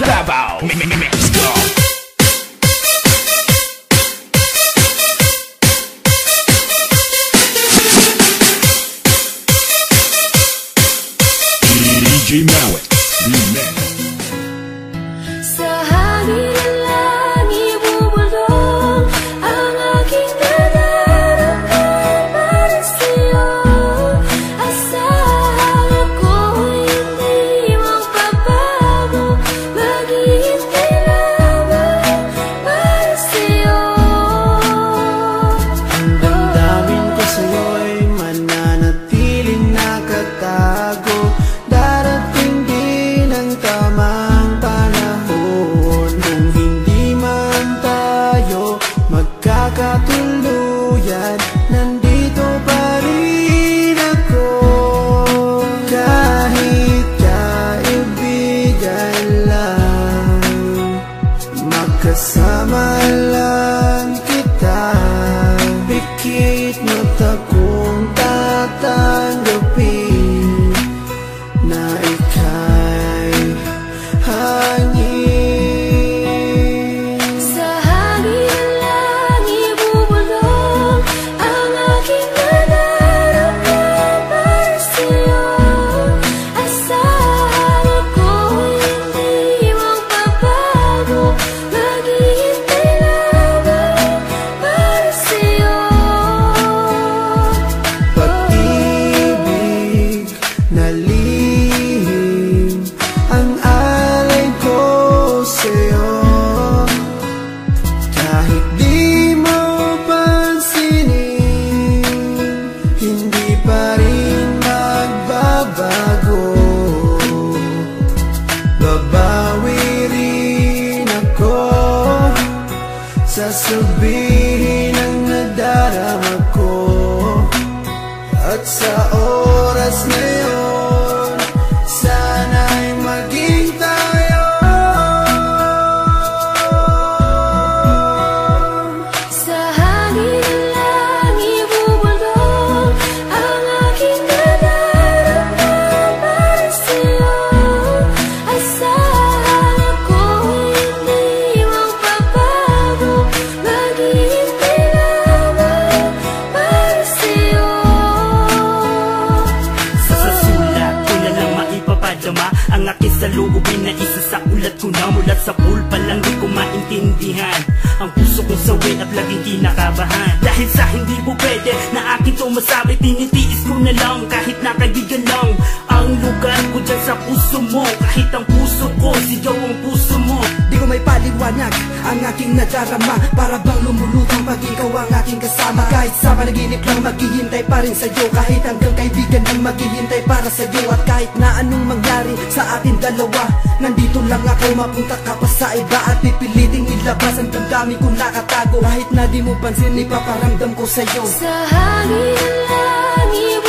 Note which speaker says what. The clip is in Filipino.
Speaker 1: Davao Mexico. DJ Mawet Remix.
Speaker 2: Sa hangin ng langit bubulong ang aking nararamdaman para sa'yo. Asahan ako'y hindi magbabago, maghihintay lamang para sa'yo.
Speaker 3: Ang damdamin ko sa'yo'y mananatiling nakatago. Darating din ang tamang panahon, kung hindi man tayo magkakatuluyan, nandito pa rin ako. Kahit kaibigan lang, magkasama lang kita. Pikit mata kong tatanggapin na ika'y hangin.
Speaker 2: Sa hangin ng langit bubulong ang aking nararamdaman para sa'yo. Asahan ako'y hindi magbabago, maghihintay lamang para sa'yo.
Speaker 3: Pag-ibig na lihim ang alay ko sa'yo. Kahit di mo pansinin, hindi pa rin magbabago. Babawi rin ako, sasabihin ang nadarama ko. At sa oras na yun, sana'y maging tayo.
Speaker 2: Sa hangin ng langit bubulong ang aking nararamdaman para sa'yo. Asahan ako'y hindi magbabago, maghihintay lamang para sa'yo.
Speaker 4: Sa sulat ko na lang maipapadama ang aking saloobin na isa sa ulat ko na. Mulat sa pulpa lang di ko maintindihan ang puso kong sawi at laging kinakabahan. Dahil sa hindi po pwede na akin to masabi, tinitiis ko na lang kahit na kaibigan lang ang lugar ko dyan sa puso mo. Kahit ang puso ko, sigaw ang puso mo.
Speaker 5: Di ko may paliwanag ang aking nadarama, para bang lumulutang pag ikaw ang aking kasama. Kahit sa panaginip lang maghihintay pa rin sa'yo, kahit hanggang kaibigan lang maghihintay para sa'yo. At kahit na anong mangyari sa atin dalawa, nandito lang ako, mapunta ka pa sa iba at pipiliting ilabas ang damdamin ko nakatago. Kahit na di mo pansin, ipaparamdam ko sa'yo.
Speaker 2: Sa hangin ng langit